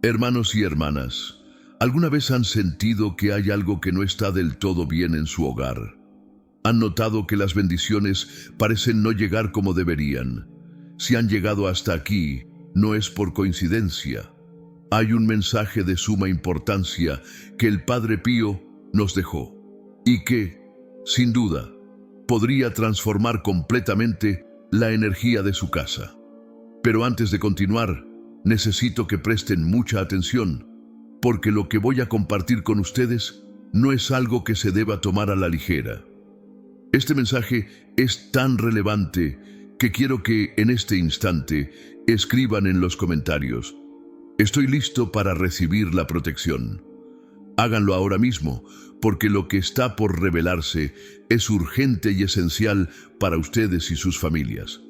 Hermanos y hermanas, ¿alguna vez han sentido que hay algo que no está del todo bien en su hogar? ¿Han notado que las bendiciones parecen no llegar como deberían? Si han llegado hasta aquí, no es por coincidencia. Hay un mensaje de suma importancia que el Padre Pío nos dejó y que, sin duda, podría transformar completamente la energía de su casa. Pero antes de continuar, necesito que presten mucha atención, porque lo que voy a compartir con ustedes no es algo que se deba tomar a la ligera. Este mensaje es tan relevante que quiero que en este instante escriban en los comentarios: estoy listo para recibir la protección. Háganlo ahora mismo, porque lo que está por revelarse es urgente y esencial para ustedes y sus familias.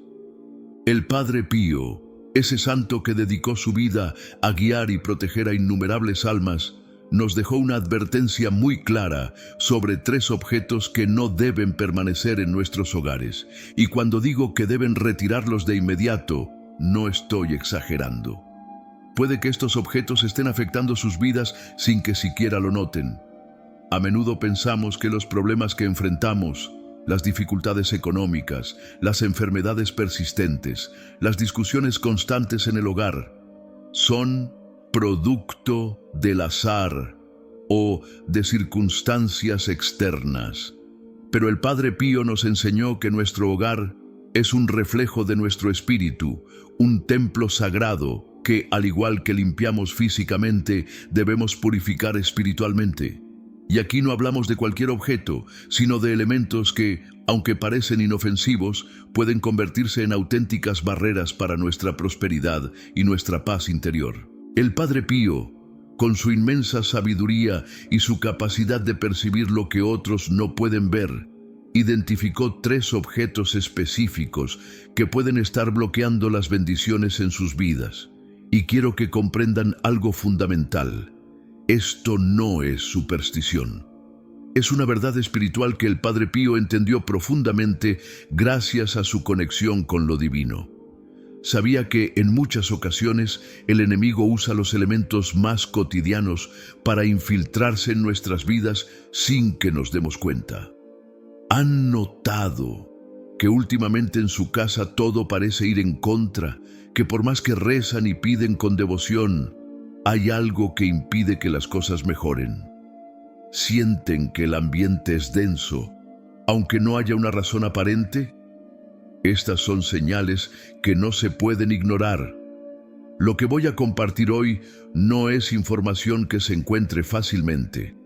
El Padre Pío, ese santo que dedicó su vida a guiar y proteger a innumerables almas, nos dejó una advertencia muy clara sobre 3 objetos que no deben permanecer en nuestros hogares. Y cuando digo que deben retirarlos de inmediato, no estoy exagerando. Puede que estos objetos estén afectando sus vidas sin que siquiera lo noten. A menudo pensamos que los problemas que enfrentamos, las dificultades económicas, las enfermedades persistentes, las discusiones constantes en el hogar, son producto del azar o de circunstancias externas. Pero el Padre Pío nos enseñó que nuestro hogar es un reflejo de nuestro espíritu, un templo sagrado que, al igual que limpiamos físicamente, debemos purificar espiritualmente. Y aquí no hablamos de cualquier objeto, sino de elementos que, aunque parecen inofensivos, pueden convertirse en auténticas barreras para nuestra prosperidad y nuestra paz interior. El Padre Pío, con su inmensa sabiduría y su capacidad de percibir lo que otros no pueden ver, identificó 3 objetos específicos que pueden estar bloqueando las bendiciones en sus vidas. Y quiero que comprendan algo fundamental. Esto no es superstición. Es una verdad espiritual que el Padre Pío entendió profundamente gracias a su conexión con lo divino. Sabía que en muchas ocasiones el enemigo usa los elementos más cotidianos para infiltrarse en nuestras vidas sin que nos demos cuenta. ¿Han notado que últimamente en su casa todo parece ir en contra, que por más que rezan y piden con devoción, hay algo que impide que las cosas mejoren? ¿Sienten que el ambiente es denso, aunque no haya una razón aparente? Estas son señales que no se pueden ignorar. Lo que voy a compartir hoy no es información que se encuentre fácilmente.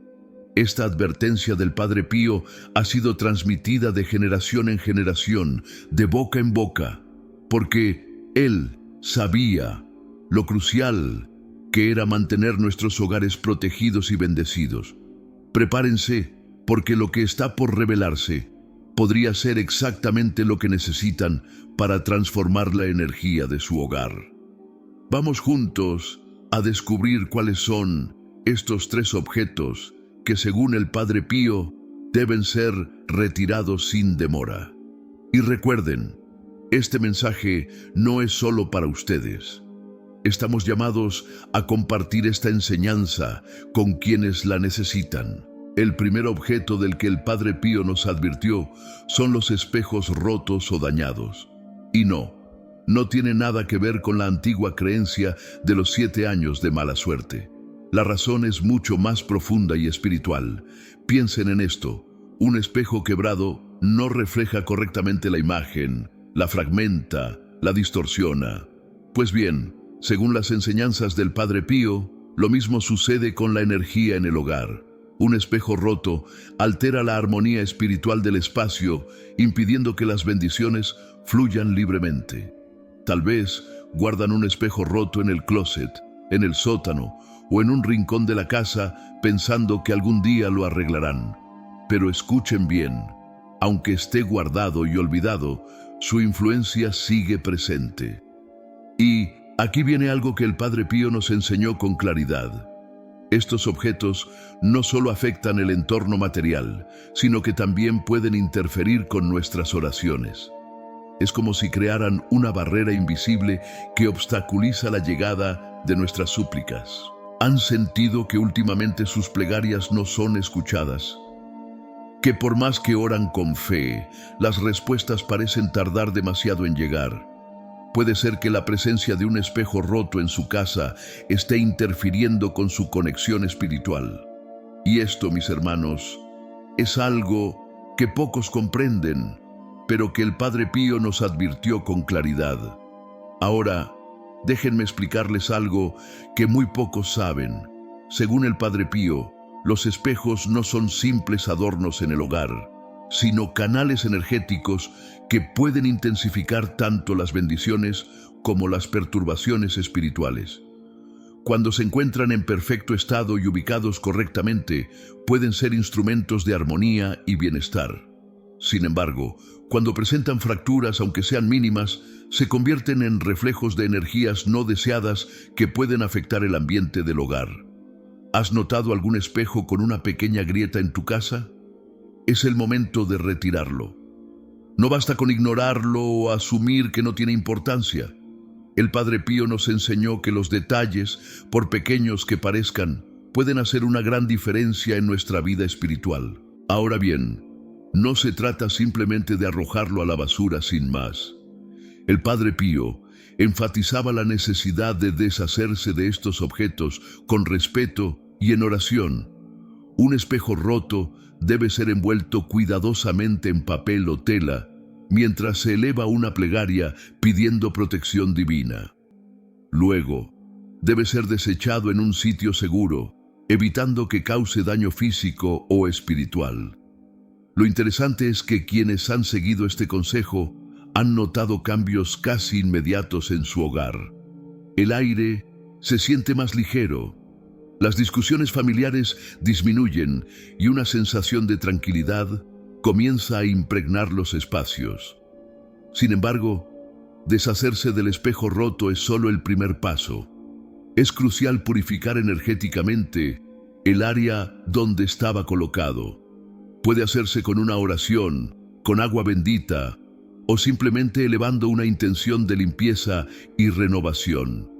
Esta advertencia del Padre Pío ha sido transmitida de generación en generación, de boca en boca, porque él sabía lo crucial que era mantener nuestros hogares protegidos y bendecidos. Prepárense, porque lo que está por revelarse podría ser exactamente lo que necesitan para transformar la energía de su hogar. Vamos juntos a descubrir cuáles son estos 3 objetos que, según el Padre Pío, deben ser retirados sin demora. Y recuerden, este mensaje no es solo para ustedes. Estamos llamados a compartir esta enseñanza con quienes la necesitan. El primer objeto del que el Padre Pío nos advirtió son los espejos rotos o dañados. Y no tiene nada que ver con la antigua creencia de los 7 años de mala suerte. La razón es mucho más profunda y espiritual. Piensen en esto: un espejo quebrado no refleja correctamente la imagen, la fragmenta, la distorsiona. Pues bien, según las enseñanzas del Padre Pío, lo mismo sucede con la energía en el hogar. Un espejo roto altera la armonía espiritual del espacio, impidiendo que las bendiciones fluyan libremente. Tal vez guardan un espejo roto en el closet, en el sótano o en un rincón de la casa, pensando que algún día lo arreglarán. Pero escuchen bien, aunque esté guardado y olvidado, su influencia sigue presente. Y aquí viene algo que el Padre Pío nos enseñó con claridad. Estos objetos no solo afectan el entorno material, sino que también pueden interferir con nuestras oraciones. Es como si crearan una barrera invisible que obstaculiza la llegada de nuestras súplicas. ¿Han sentido que últimamente sus plegarias no son escuchadas? Que por más que oran con fe, las respuestas parecen tardar demasiado en llegar. Puede ser que la presencia de un espejo roto en su casa esté interfiriendo con su conexión espiritual. Y esto, mis hermanos, es algo que pocos comprenden, pero que el Padre Pío nos advirtió con claridad. Ahora, déjenme explicarles algo que muy pocos saben. Según el Padre Pío, los espejos no son simples adornos en el hogar, sino canales energéticos que pueden intensificar tanto las bendiciones como las perturbaciones espirituales. Cuando se encuentran en perfecto estado y ubicados correctamente, pueden ser instrumentos de armonía y bienestar. Sin embargo, cuando presentan fracturas, aunque sean mínimas, se convierten en reflejos de energías no deseadas que pueden afectar el ambiente del hogar. ¿Has notado algún espejo con una pequeña grieta en tu casa? Es el momento de retirarlo. No basta con ignorarlo o asumir que no tiene importancia. El Padre Pío nos enseñó que los detalles, por pequeños que parezcan, pueden hacer una gran diferencia en nuestra vida espiritual. Ahora bien, no se trata simplemente de arrojarlo a la basura sin más. El Padre Pío enfatizaba la necesidad de deshacerse de estos objetos con respeto y en oración. Un espejo roto debe ser envuelto cuidadosamente en papel o tela, mientras se eleva una plegaria pidiendo protección divina. Luego, debe ser desechado en un sitio seguro, evitando que cause daño físico o espiritual. Lo interesante es que quienes han seguido este consejo han notado cambios casi inmediatos en su hogar. El aire se siente más ligero, las discusiones familiares disminuyen y una sensación de tranquilidad comienza a impregnar los espacios. Sin embargo, deshacerse del espejo roto es solo el primer paso. Es crucial purificar energéticamente el área donde estaba colocado. Puede hacerse con una oración, con agua bendita o simplemente elevando una intención de limpieza y renovación.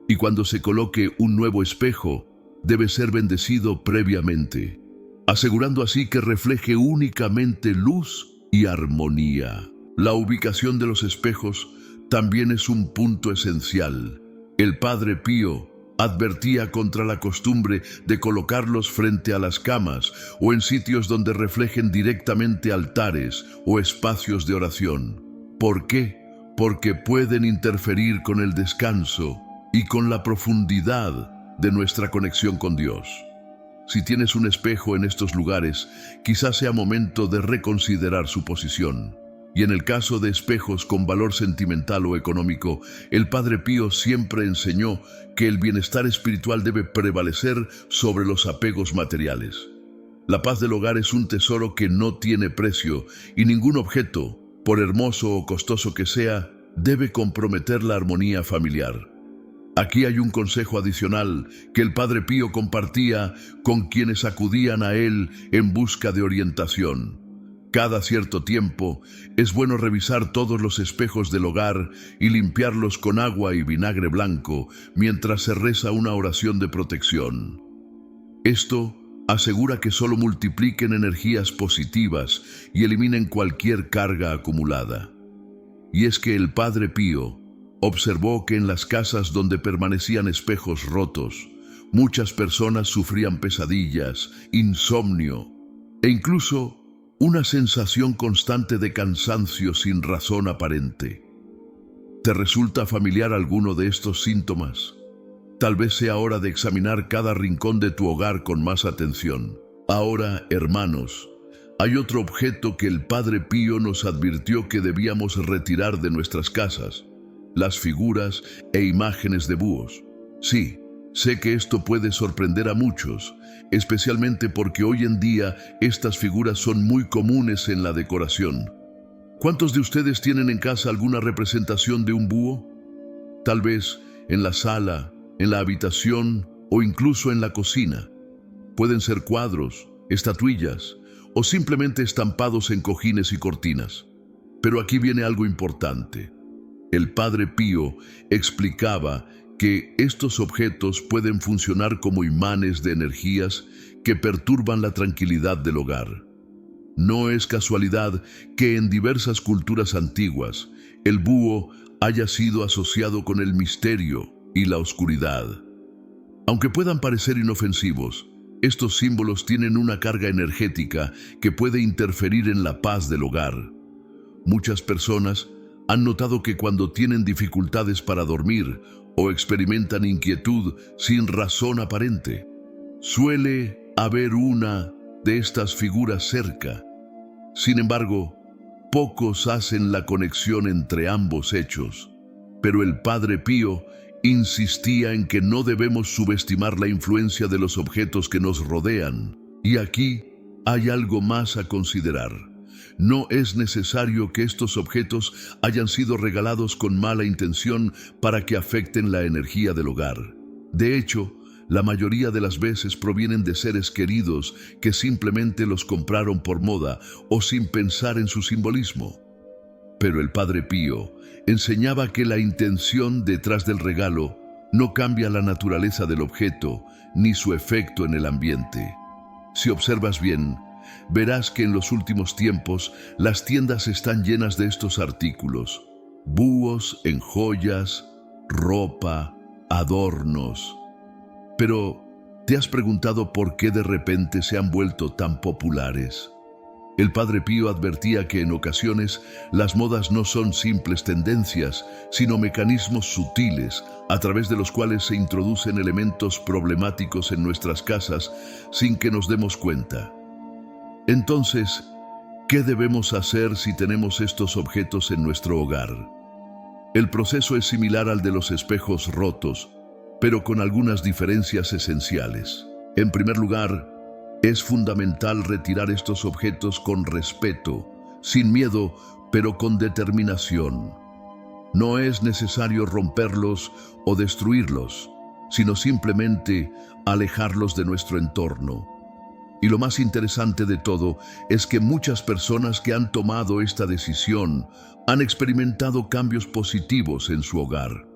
Y cuando se coloque un nuevo espejo, debe ser bendecido previamente, asegurando así que refleje únicamente luz y armonía. La ubicación de los espejos también es un punto esencial. El Padre Pío advertía contra la costumbre de colocarlos frente a las camas o en sitios donde reflejen directamente altares o espacios de oración. ¿Por qué? Porque pueden interferir con el descanso y con la profundidad de nuestra conexión con Dios. Si tienes un espejo en estos lugares, quizás sea momento de reconsiderar su posición. Y en el caso de espejos con valor sentimental o económico, el Padre Pío siempre enseñó que el bienestar espiritual debe prevalecer sobre los apegos materiales. La paz del hogar es un tesoro que no tiene precio y ningún objeto, por hermoso o costoso que sea, debe comprometer la armonía familiar. Aquí hay un consejo adicional que el Padre Pío compartía con quienes acudían a él en busca de orientación. Cada cierto tiempo es bueno revisar todos los espejos del hogar y limpiarlos con agua y vinagre blanco mientras se reza una oración de protección. Esto asegura que solo multipliquen energías positivas y eliminen cualquier carga acumulada. Y es que el Padre Pío observó que en las casas donde permanecían espejos rotos, muchas personas sufrían pesadillas, insomnio e incluso una sensación constante de cansancio sin razón aparente. ¿Te resulta familiar alguno de estos síntomas? Tal vez sea hora de examinar cada rincón de tu hogar con más atención. Ahora, hermanos, hay otro objeto que el Padre Pío nos advirtió que debíamos retirar de nuestras casas: las figuras e imágenes de búhos. Sí, sé que esto puede sorprender a muchos, especialmente porque hoy en día estas figuras son muy comunes en la decoración. ¿Cuántos de ustedes tienen en casa alguna representación de un búho? Tal vez en la sala, en la habitación o incluso en la cocina. Pueden ser cuadros, estatuillas o simplemente estampados en cojines y cortinas. Pero aquí viene algo importante. El Padre Pío explicaba que estos objetos pueden funcionar como imanes de energías que perturban la tranquilidad del hogar. No es casualidad que en diversas culturas antiguas el búho haya sido asociado con el misterio y la oscuridad. Aunque puedan parecer inofensivos, estos símbolos tienen una carga energética que puede interferir en la paz del hogar. Muchas personas han notado que cuando tienen dificultades para dormir o experimentan inquietud sin razón aparente, suele haber una de estas figuras cerca. Sin embargo, pocos hacen la conexión entre ambos hechos, pero el Padre Pío insistía en que no debemos subestimar la influencia de los objetos que nos rodean. Y aquí hay algo más a considerar. No es necesario que estos objetos hayan sido regalados con mala intención para que afecten la energía del hogar. De hecho, la mayoría de las veces provienen de seres queridos que simplemente los compraron por moda o sin pensar en su simbolismo. Pero el Padre Pío enseñaba que la intención detrás del regalo no cambia la naturaleza del objeto ni su efecto en el ambiente. Si observas bien, verás que en los últimos tiempos las tiendas están llenas de estos artículos: búhos en joyas, ropa, adornos. Pero, ¿te has preguntado por qué de repente se han vuelto tan populares? El Padre Pío advertía que en ocasiones las modas no son simples tendencias, sino mecanismos sutiles a través de los cuales se introducen elementos problemáticos en nuestras casas sin que nos demos cuenta. Entonces, ¿qué debemos hacer si tenemos estos objetos en nuestro hogar? El proceso es similar al de los espejos rotos, pero con algunas diferencias esenciales. En primer lugar, es fundamental retirar estos objetos con respeto, sin miedo, pero con determinación. No es necesario romperlos o destruirlos, sino simplemente alejarlos de nuestro entorno. Y lo más interesante de todo es que muchas personas que han tomado esta decisión han experimentado cambios positivos en su hogar.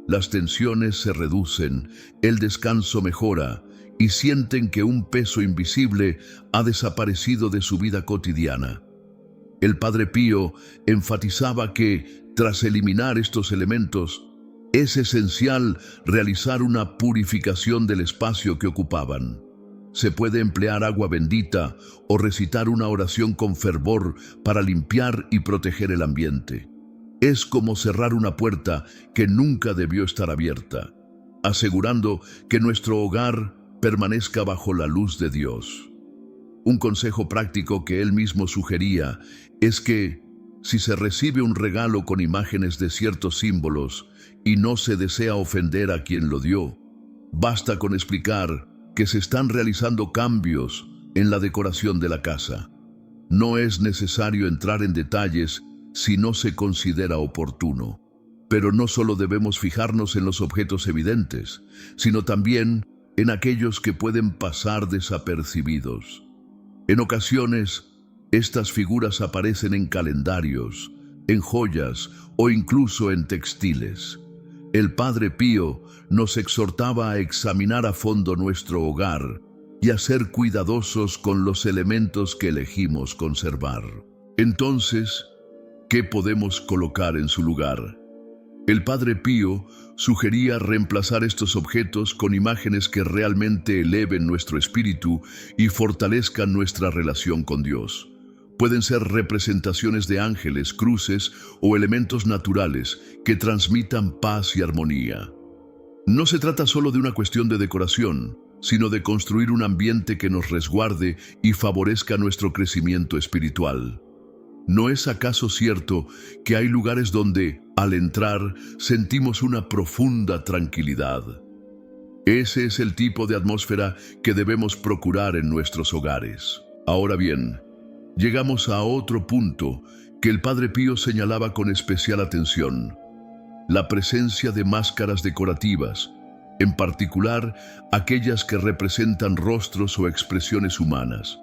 Las tensiones se reducen, el descanso mejora y sienten que un peso invisible ha desaparecido de su vida cotidiana. El Padre Pío enfatizaba que, tras eliminar estos elementos, es esencial realizar una purificación del espacio que ocupaban. Se puede emplear agua bendita o recitar una oración con fervor para limpiar y proteger el ambiente. Es como cerrar una puerta que nunca debió estar abierta, asegurando que nuestro hogar permanezca bajo la luz de Dios. Un consejo práctico que él mismo sugería es que, si se recibe un regalo con imágenes de ciertos símbolos y no se desea ofender a quien lo dio, basta con explicar que se están realizando cambios en la decoración de la casa. No es necesario entrar en detalles si no se considera oportuno. Pero no solo debemos fijarnos en los objetos evidentes, sino también en aquellos que pueden pasar desapercibidos. En ocasiones, estas figuras aparecen en calendarios, en joyas o incluso en textiles. El Padre Pío nos exhortaba a examinar a fondo nuestro hogar y a ser cuidadosos con los elementos que elegimos conservar. Entonces, ¿qué podemos colocar en su lugar? El Padre Pío sugería reemplazar estos objetos con imágenes que realmente eleven nuestro espíritu y fortalezcan nuestra relación con Dios. Pueden ser representaciones de ángeles, cruces o elementos naturales que transmitan paz y armonía. No se trata solo de una cuestión de decoración, sino de construir un ambiente que nos resguarde y favorezca nuestro crecimiento espiritual. ¿No es acaso cierto que hay lugares donde, al entrar, sentimos una profunda tranquilidad? Ese es el tipo de atmósfera que debemos procurar en nuestros hogares. Ahora bien, llegamos a otro punto que el Padre Pío señalaba con especial atención: la presencia de máscaras decorativas, en particular aquellas que representan rostros o expresiones humanas.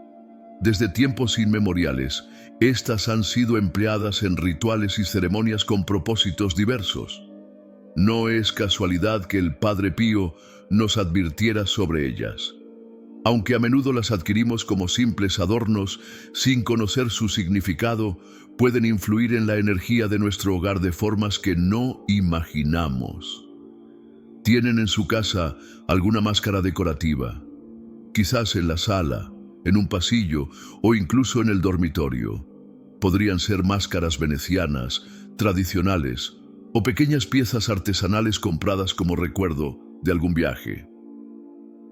Desde tiempos inmemoriales, estas han sido empleadas en rituales y ceremonias con propósitos diversos. No es casualidad que el Padre Pío nos advirtiera sobre ellas. Aunque a menudo las adquirimos como simples adornos, sin conocer su significado, pueden influir en la energía de nuestro hogar de formas que no imaginamos. ¿Tienen en su casa alguna máscara decorativa? Quizás en la sala, en un pasillo o incluso en el dormitorio. Podrían ser máscaras venecianas, tradicionales o pequeñas piezas artesanales compradas como recuerdo de algún viaje.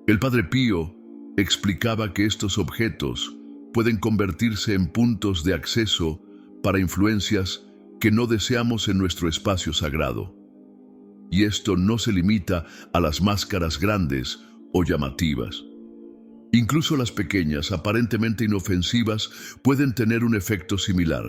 El Padre Pío explicaba que estos objetos pueden convertirse en puntos de acceso para influencias que no deseamos en nuestro espacio sagrado. Y esto no se limita a las máscaras grandes o llamativas. Incluso las pequeñas, aparentemente inofensivas, pueden tener un efecto similar.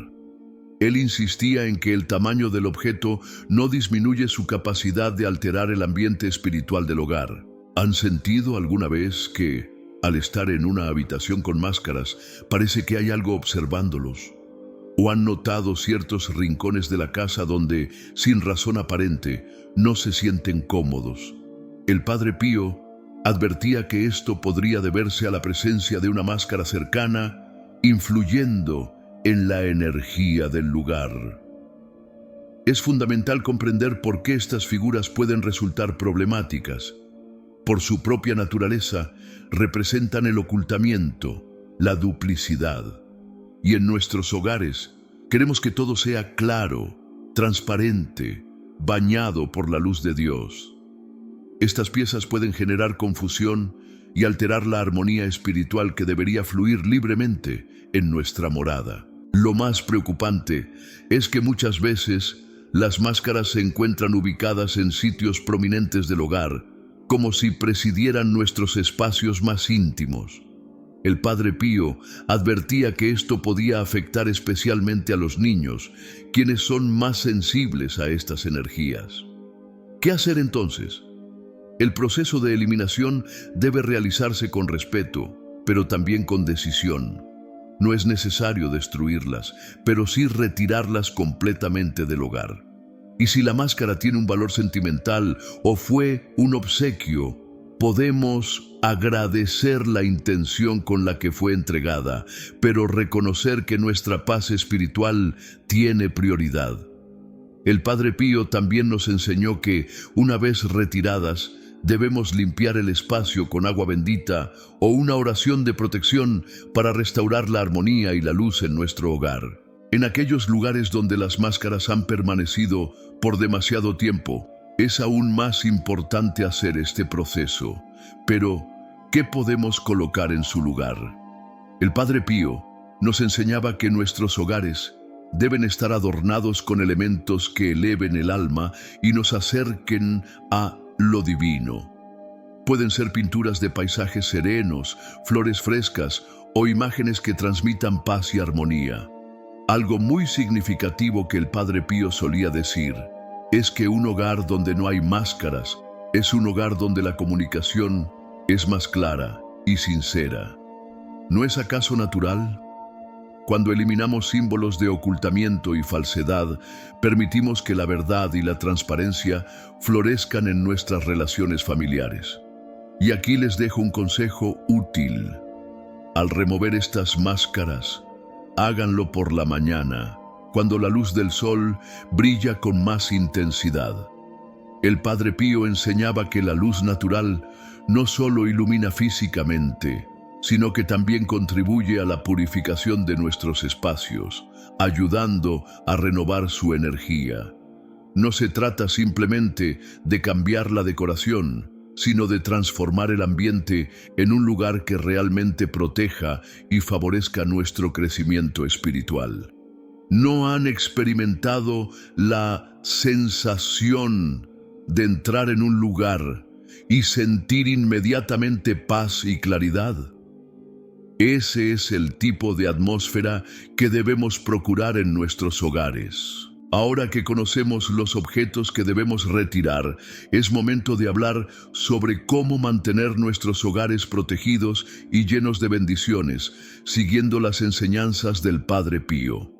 Él insistía en que el tamaño del objeto no disminuye su capacidad de alterar el ambiente espiritual del hogar. ¿Han sentido alguna vez que, al estar en una habitación con máscaras, parece que hay algo observándolos? ¿O han notado ciertos rincones de la casa donde, sin razón aparente, no se sienten cómodos? El Padre Pío advertía que esto podría deberse a la presencia de una máscara cercana, influyendo en la energía del lugar. Es fundamental comprender por qué estas figuras pueden resultar problemáticas. Por su propia naturaleza, representan el ocultamiento, la duplicidad. Y en nuestros hogares, queremos que todo sea claro, transparente, bañado por la luz de Dios. Estas piezas pueden generar confusión y alterar la armonía espiritual que debería fluir libremente en nuestra morada. Lo más preocupante es que muchas veces las máscaras se encuentran ubicadas en sitios prominentes del hogar, como si presidieran nuestros espacios más íntimos. El Padre Pío advertía que esto podía afectar especialmente a los niños, quienes son más sensibles a estas energías. ¿Qué hacer entonces? El proceso de eliminación debe realizarse con respeto, pero también con decisión. No es necesario destruirlas, pero sí retirarlas completamente del hogar. Y si la máscara tiene un valor sentimental o fue un obsequio, podemos agradecer la intención con la que fue entregada, pero reconocer que nuestra paz espiritual tiene prioridad. El Padre Pío también nos enseñó que, una vez retiradas, debemos limpiar el espacio con agua bendita o una oración de protección para restaurar la armonía y la luz en nuestro hogar. En aquellos lugares donde las máscaras han permanecido por demasiado tiempo, es aún más importante hacer este proceso. Pero, ¿qué podemos colocar en su lugar? El Padre Pío nos enseñaba que nuestros hogares deben estar adornados con elementos que eleven el alma y nos acerquen a lo divino. Pueden ser pinturas de paisajes serenos, flores frescas o imágenes que transmitan paz y armonía. Algo muy significativo que el Padre Pío solía decir es que un hogar donde no hay máscaras es un hogar donde la comunicación es más clara y sincera. ¿No es acaso natural? Cuando eliminamos símbolos de ocultamiento y falsedad, permitimos que la verdad y la transparencia florezcan en nuestras relaciones familiares. Y aquí les dejo un consejo útil. Al remover estas máscaras, háganlo por la mañana, cuando la luz del sol brilla con más intensidad. El Padre Pío enseñaba que la luz natural no solo ilumina físicamente, sino que también contribuye a la purificación de nuestros espacios, ayudando a renovar su energía. No se trata simplemente de cambiar la decoración, sino de transformar el ambiente en un lugar que realmente proteja y favorezca nuestro crecimiento espiritual. ¿No han experimentado la sensación de entrar en un lugar y sentir inmediatamente paz y claridad? Ese es el tipo de atmósfera que debemos procurar en nuestros hogares. Ahora que conocemos los objetos que debemos retirar, es momento de hablar sobre cómo mantener nuestros hogares protegidos y llenos de bendiciones, siguiendo las enseñanzas del Padre Pío.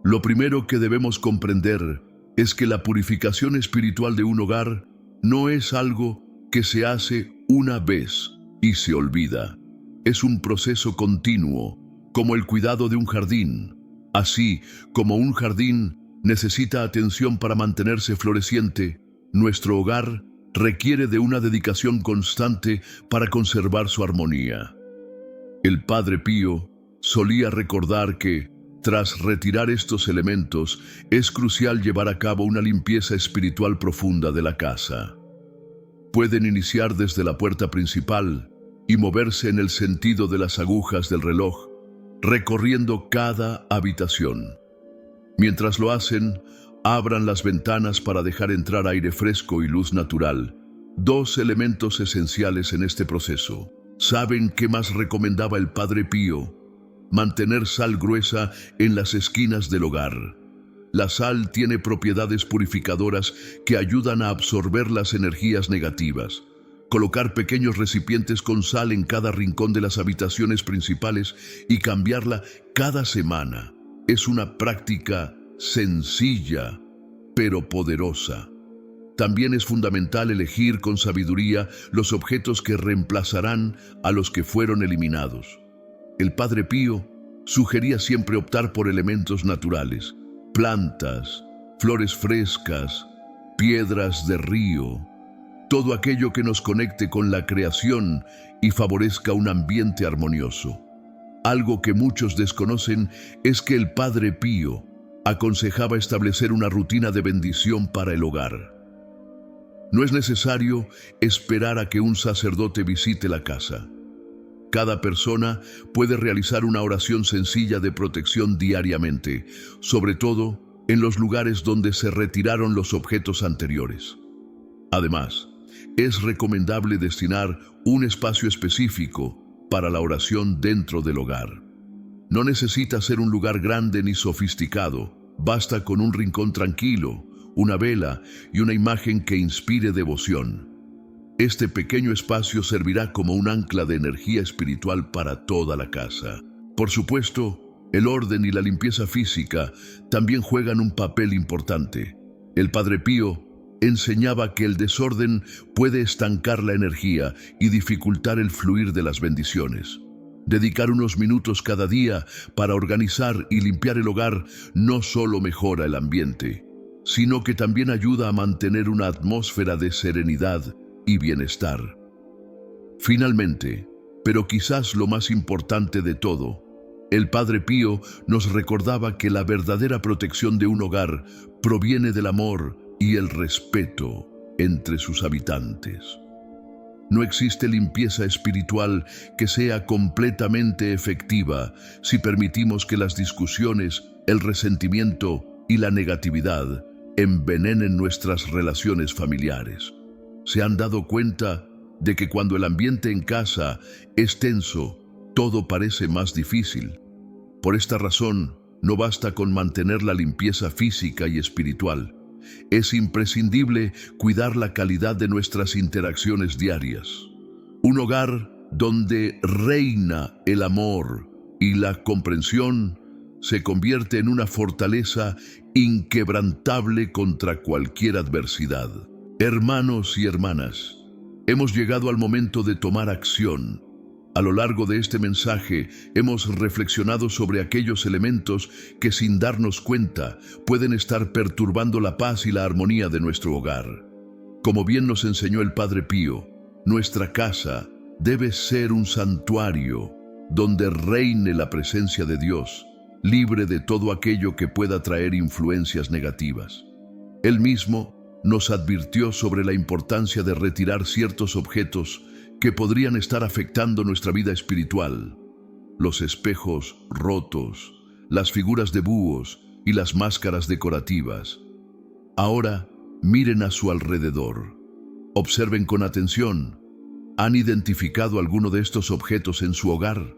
Lo primero que debemos comprender es que la purificación espiritual de un hogar no es algo que se hace una vez y se olvida. Es un proceso continuo, como el cuidado de un jardín. Así como un jardín necesita atención para mantenerse floreciente, nuestro hogar requiere de una dedicación constante para conservar su armonía. El Padre Pío solía recordar que, tras retirar estos elementos, es crucial llevar a cabo una limpieza espiritual profunda de la casa. Pueden iniciar desde la puerta principal y moverse en el sentido de las agujas del reloj, recorriendo cada habitación. Mientras lo hacen, abran las ventanas para dejar entrar aire fresco y luz natural, dos elementos esenciales en este proceso. ¿Saben qué más recomendaba el Padre Pío? Mantener sal gruesa en las esquinas del hogar. La sal tiene propiedades purificadoras que ayudan a absorber las energías negativas. Colocar pequeños recipientes con sal en cada rincón de las habitaciones principales y cambiarla cada semana es una práctica sencilla, pero poderosa. También es fundamental elegir con sabiduría los objetos que reemplazarán a los que fueron eliminados. El Padre Pío sugería siempre optar por elementos naturales, plantas, flores frescas, piedras de río, todo aquello que nos conecte con la creación y favorezca un ambiente armonioso. Algo que muchos desconocen es que el Padre Pío aconsejaba establecer una rutina de bendición para el hogar. No es necesario esperar a que un sacerdote visite la casa. Cada persona puede realizar una oración sencilla de protección diariamente, sobre todo en los lugares donde se retiraron los objetos anteriores. Además, es recomendable destinar un espacio específico para la oración dentro del hogar. No necesita ser un lugar grande ni sofisticado, basta con un rincón tranquilo, una vela y una imagen que inspire devoción. Este pequeño espacio servirá como un ancla de energía espiritual para toda la casa. Por supuesto, el orden y la limpieza física también juegan un papel importante. El Padre Pío enseñaba que el desorden puede estancar la energía y dificultar el fluir de las bendiciones. Dedicar unos minutos cada día para organizar y limpiar el hogar no solo mejora el ambiente, sino que también ayuda a mantener una atmósfera de serenidad y bienestar. Finalmente, pero quizás lo más importante de todo, el Padre Pío nos recordaba que la verdadera protección de un hogar proviene del amor y el respeto entre sus habitantes. No existe limpieza espiritual que sea completamente efectiva si permitimos que las discusiones, el resentimiento y la negatividad envenenen nuestras relaciones familiares. ¿Se han dado cuenta de que cuando el ambiente en casa es tenso, todo parece más difícil? Por esta razón, no basta con mantener la limpieza física y espiritual. Es imprescindible cuidar la calidad de nuestras interacciones diarias. Un hogar donde reina el amor y la comprensión se convierte en una fortaleza inquebrantable contra cualquier adversidad. Hermanos y hermanas, hemos llegado al momento de tomar acción. A lo largo de este mensaje hemos reflexionado sobre aquellos elementos que sin darnos cuenta pueden estar perturbando la paz y la armonía de nuestro hogar. Como bien nos enseñó el Padre Pío, nuestra casa debe ser un santuario donde reine la presencia de Dios, libre de todo aquello que pueda traer influencias negativas. Él mismo nos advirtió sobre la importancia de retirar ciertos objetos que podrían estar afectando nuestra vida espiritual. Los espejos rotos, las figuras de búhos y las máscaras decorativas. Ahora, miren a su alrededor. Observen con atención. ¿Han identificado alguno de estos objetos en su hogar?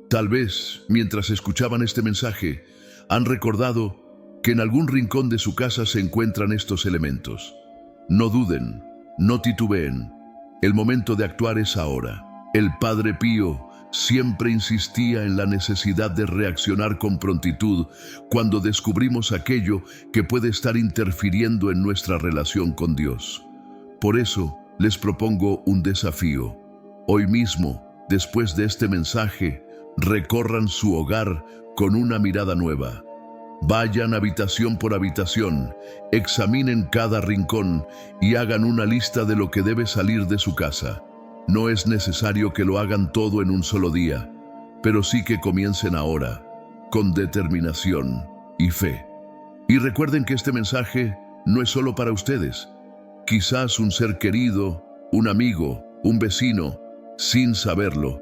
Tal vez, mientras escuchaban este mensaje, han recordado que en algún rincón de su casa se encuentran estos elementos. No duden, no titubeen. El momento de actuar es ahora. El Padre Pío siempre insistía en la necesidad de reaccionar con prontitud cuando descubrimos aquello que puede estar interfiriendo en nuestra relación con Dios. Por eso, les propongo un desafío. Hoy mismo, después de este mensaje, recorran su hogar con una mirada nueva. Vayan habitación por habitación, examinen cada rincón y hagan una lista de lo que debe salir de su casa. No es necesario que lo hagan todo en un solo día, pero sí que comiencen ahora, con determinación y fe. Y recuerden que este mensaje no es solo para ustedes. Quizás un ser querido, un amigo, un vecino, sin saberlo,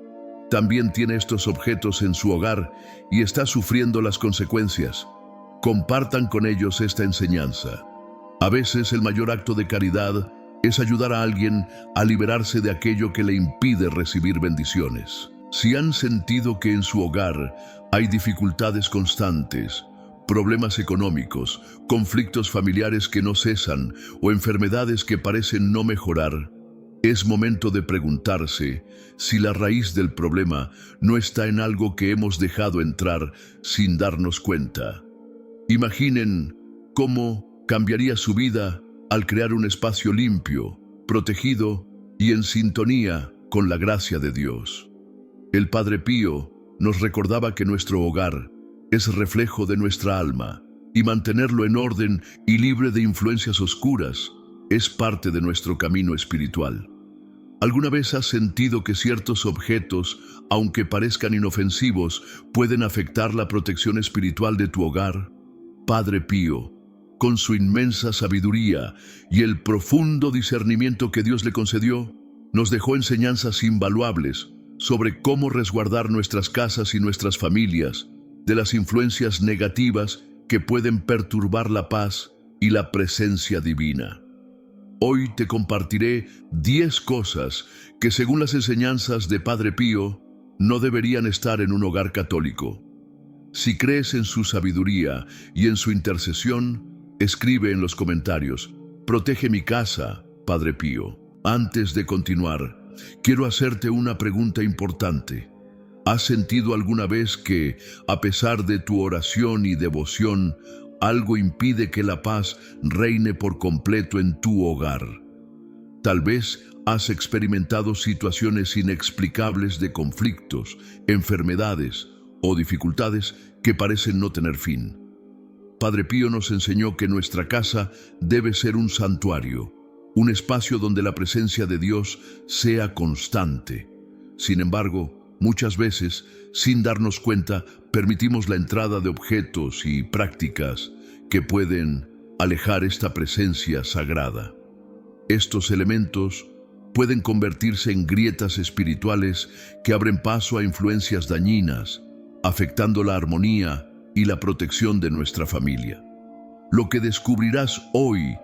también tiene estos objetos en su hogar y está sufriendo las consecuencias. Compartan con ellos esta enseñanza. A veces el mayor acto de caridad es ayudar a alguien a liberarse de aquello que le impide recibir bendiciones. Si han sentido que en su hogar hay dificultades constantes, problemas económicos, conflictos familiares que no cesan o enfermedades que parecen no mejorar, es momento de preguntarse si la raíz del problema no está en algo que hemos dejado entrar sin darnos cuenta. Imaginen cómo cambiaría su vida al crear un espacio limpio, protegido y en sintonía con la gracia de Dios. El Padre Pío nos recordaba que nuestro hogar es reflejo de nuestra alma y mantenerlo en orden y libre de influencias oscuras es parte de nuestro camino espiritual. ¿Alguna vez has sentido que ciertos objetos, aunque parezcan inofensivos, pueden afectar la protección espiritual de tu hogar? Padre Pío, con su inmensa sabiduría y el profundo discernimiento que Dios le concedió, nos dejó enseñanzas invaluables sobre cómo resguardar nuestras casas y nuestras familias de las influencias negativas que pueden perturbar la paz y la presencia divina. Hoy te compartiré 10 cosas que, según las enseñanzas de Padre Pío, no deberían estar en un hogar católico. Si crees en su sabiduría y en su intercesión, escribe en los comentarios: «Protege mi casa, Padre Pío». Antes de continuar, quiero hacerte una pregunta importante. ¿Has sentido alguna vez que, a pesar de tu oración y devoción, algo impide que la paz reine por completo en tu hogar? Tal vez has experimentado situaciones inexplicables de conflictos, enfermedades o dificultades que parecen no tener fin. Padre Pío nos enseñó que nuestra casa debe ser un santuario, un espacio donde la presencia de Dios sea constante. Sin embargo, muchas veces, sin darnos cuenta, permitimos la entrada de objetos y prácticas que pueden alejar esta presencia sagrada. Estos elementos pueden convertirse en grietas espirituales que abren paso a influencias dañinas, afectando la armonía y la protección de nuestra familia. Lo que descubrirás hoy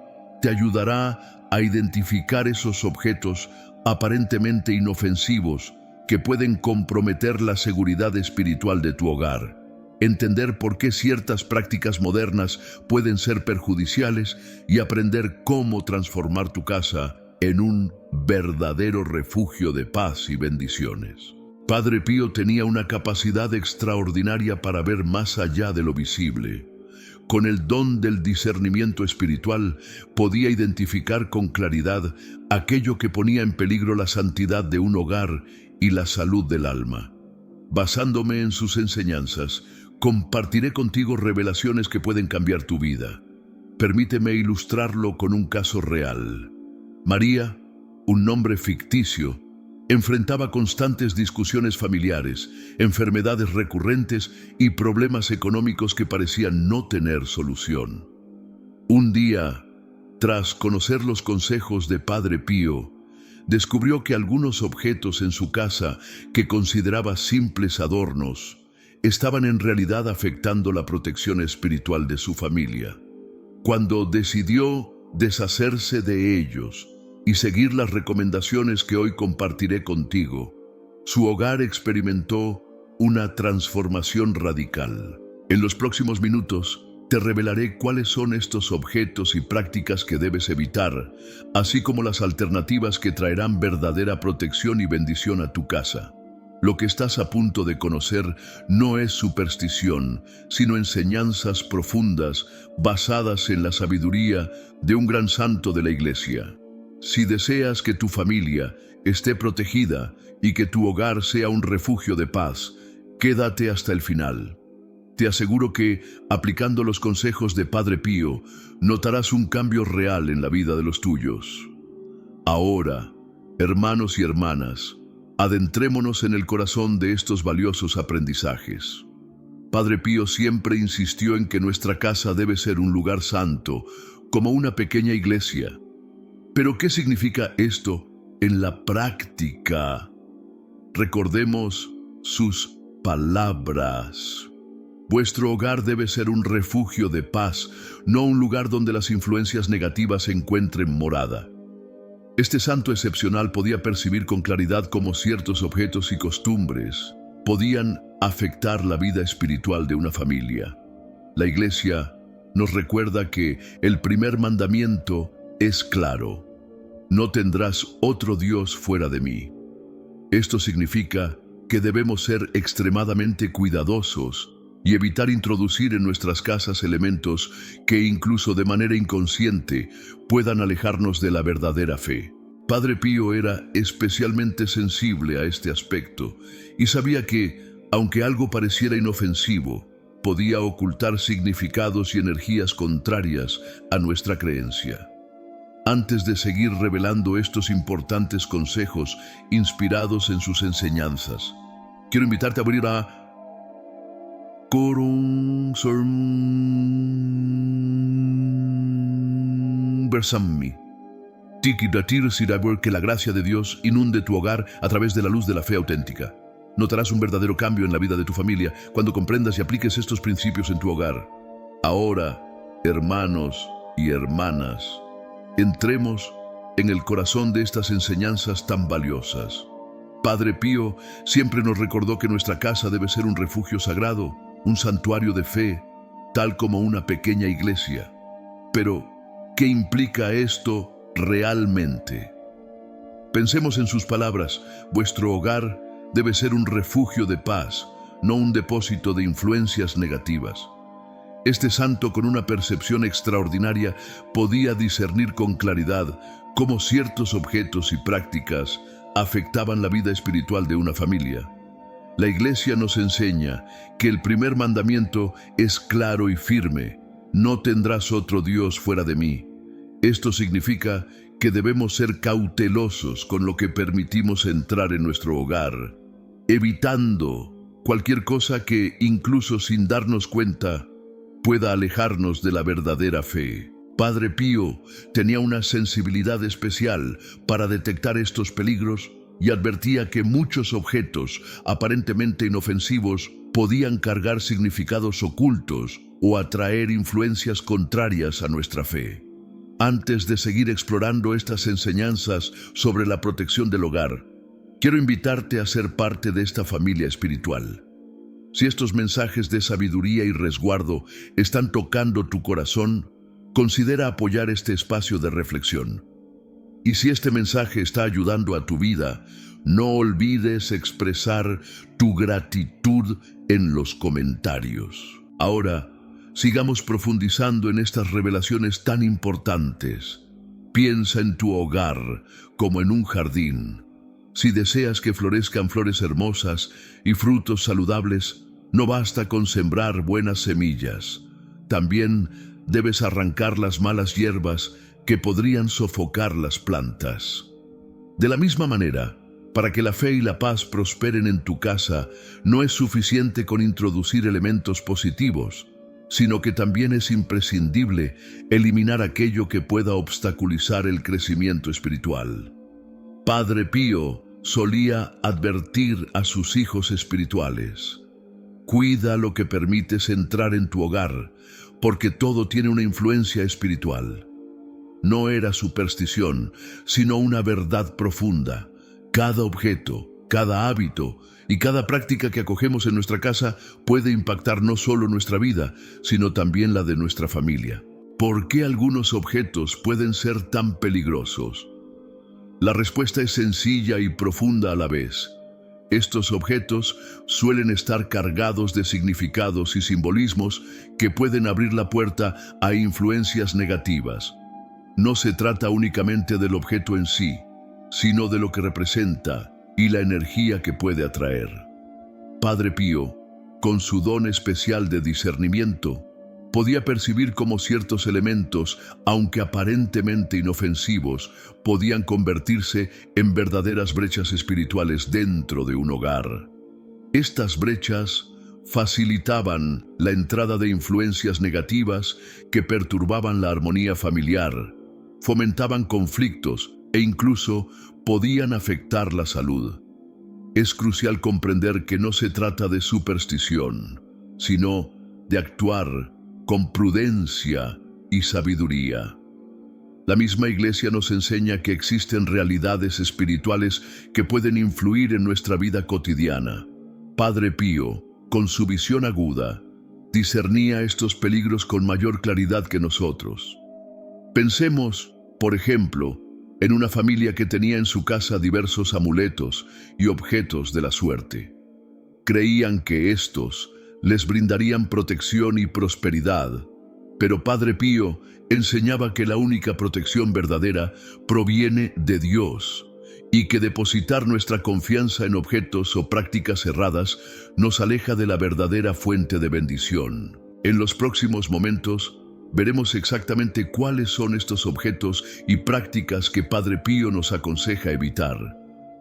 te ayudará a identificar esos objetos aparentemente inofensivos que pueden comprometer la seguridad espiritual de tu hogar, entender por qué ciertas prácticas modernas pueden ser perjudiciales y aprender cómo transformar tu casa en un verdadero refugio de paz y bendiciones. Padre Pío tenía una capacidad extraordinaria para ver más allá de lo visible. Con el don del discernimiento espiritual, podía identificar con claridad aquello que ponía en peligro la santidad de un hogar y la salud del alma. Basándome en sus enseñanzas, compartiré contigo revelaciones que pueden cambiar tu vida. Permíteme ilustrarlo con un caso real. María, un nombre ficticio, enfrentaba constantes discusiones familiares, enfermedades recurrentes y problemas económicos que parecían no tener solución. Un día, tras conocer los consejos de Padre Pío, descubrió que algunos objetos en su casa que consideraba simples adornos estaban en realidad afectando la protección espiritual de su familia. Cuando decidió deshacerse de ellos y seguir las recomendaciones que hoy compartiré contigo, su hogar experimentó una transformación radical. En los próximos minutos te revelaré cuáles son estos objetos y prácticas que debes evitar, así como las alternativas que traerán verdadera protección y bendición a tu casa. Lo que estás a punto de conocer no es superstición, sino enseñanzas profundas basadas en la sabiduría de un gran santo de la Iglesia. Si deseas que tu familia esté protegida y que tu hogar sea un refugio de paz, quédate hasta el final. Te aseguro que, aplicando los consejos de Padre Pío, notarás un cambio real en la vida de los tuyos. Ahora, hermanos y hermanas, adentrémonos en el corazón de estos valiosos aprendizajes. Padre Pío siempre insistió en que nuestra casa debe ser un lugar santo, como una pequeña iglesia. ¿Pero qué significa esto en la práctica? Recordemos sus palabras. Vuestro hogar debe ser un refugio de paz, no un lugar donde las influencias negativas encuentren morada. Este santo excepcional podía percibir con claridad cómo ciertos objetos y costumbres podían afectar la vida espiritual de una familia. La Iglesia nos recuerda que el primer mandamiento es claro: no tendrás otro Dios fuera de mí. Esto significa que debemos ser extremadamente cuidadosos y evitar introducir en nuestras casas elementos que incluso de manera inconsciente puedan alejarnos de la verdadera fe. Padre Pío era especialmente sensible a este aspecto y sabía que, aunque algo pareciera inofensivo, podía ocultar significados y energías contrarias a nuestra creencia. Antes de seguir revelando estos importantes consejos inspirados en sus enseñanzas, quiero invitarte a abrir a Corum Versami. Tiki datir sirabur, que la gracia de Dios inunde tu hogar a través de la luz de la fe auténtica. Notarás un verdadero cambio en la vida de tu familia cuando comprendas y apliques estos principios en tu hogar. Ahora, hermanos y hermanas, entremos en el corazón de estas enseñanzas tan valiosas. Padre Pío siempre nos recordó que nuestra casa debe ser un refugio sagrado, un santuario de fe, tal como una pequeña iglesia. Pero, ¿qué implica esto realmente? Pensemos en sus palabras: vuestro hogar debe ser un refugio de paz, no un depósito de influencias negativas. Este santo, con una percepción extraordinaria, podía discernir con claridad cómo ciertos objetos y prácticas afectaban la vida espiritual de una familia. La Iglesia nos enseña que el primer mandamiento es claro y firme: no tendrás otro Dios fuera de mí. Esto significa que debemos ser cautelosos con lo que permitimos entrar en nuestro hogar, evitando cualquier cosa que, incluso sin darnos cuenta, pueda alejarnos de la verdadera fe. Padre Pío tenía una sensibilidad especial para detectar estos peligros y advertía que muchos objetos aparentemente inofensivos podían cargar significados ocultos o atraer influencias contrarias a nuestra fe. Antes de seguir explorando estas enseñanzas sobre la protección del hogar, quiero invitarte a ser parte de esta familia espiritual. Si estos mensajes de sabiduría y resguardo están tocando tu corazón, considera apoyar este espacio de reflexión. Y si este mensaje está ayudando a tu vida, no olvides expresar tu gratitud en los comentarios. Ahora, sigamos profundizando en estas revelaciones tan importantes. Piensa en tu hogar como en un jardín. Si deseas que florezcan flores hermosas y frutos saludables, no basta con sembrar buenas semillas. También debes arrancar las malas hierbas que podrían sofocar las plantas. De la misma manera, para que la fe y la paz prosperen en tu casa, no es suficiente con introducir elementos positivos, sino que también es imprescindible eliminar aquello que pueda obstaculizar el crecimiento espiritual. Padre Pío solía advertir a sus hijos espirituales: cuida lo que permites entrar en tu hogar, porque todo tiene una influencia espiritual. No era superstición, sino una verdad profunda. Cada objeto, cada hábito y cada práctica que acogemos en nuestra casa puede impactar no solo nuestra vida, sino también la de nuestra familia. ¿Por qué algunos objetos pueden ser tan peligrosos? La respuesta es sencilla y profunda a la vez. Estos objetos suelen estar cargados de significados y simbolismos que pueden abrir la puerta a influencias negativas. No se trata únicamente del objeto en sí, sino de lo que representa y la energía que puede atraer. Padre Pío, con su don especial de discernimiento, podía percibir cómo ciertos elementos, aunque aparentemente inofensivos, podían convertirse en verdaderas brechas espirituales dentro de un hogar. Estas brechas facilitaban la entrada de influencias negativas que perturbaban la armonía familiar, fomentaban conflictos e incluso podían afectar la salud. Es crucial comprender que no se trata de superstición, sino de actuar con prudencia y sabiduría. La misma Iglesia nos enseña que existen realidades espirituales que pueden influir en nuestra vida cotidiana. Padre Pío, con su visión aguda, discernía estos peligros con mayor claridad que nosotros. Pensemos, por ejemplo, en una familia que tenía en su casa diversos amuletos y objetos de la suerte. Creían que estos les brindarían protección y prosperidad, pero Padre Pío enseñaba que la única protección verdadera proviene de Dios y que depositar nuestra confianza en objetos o prácticas erradas nos aleja de la verdadera fuente de bendición. En los próximos momentos veremos exactamente cuáles son estos objetos y prácticas que Padre Pío nos aconseja evitar.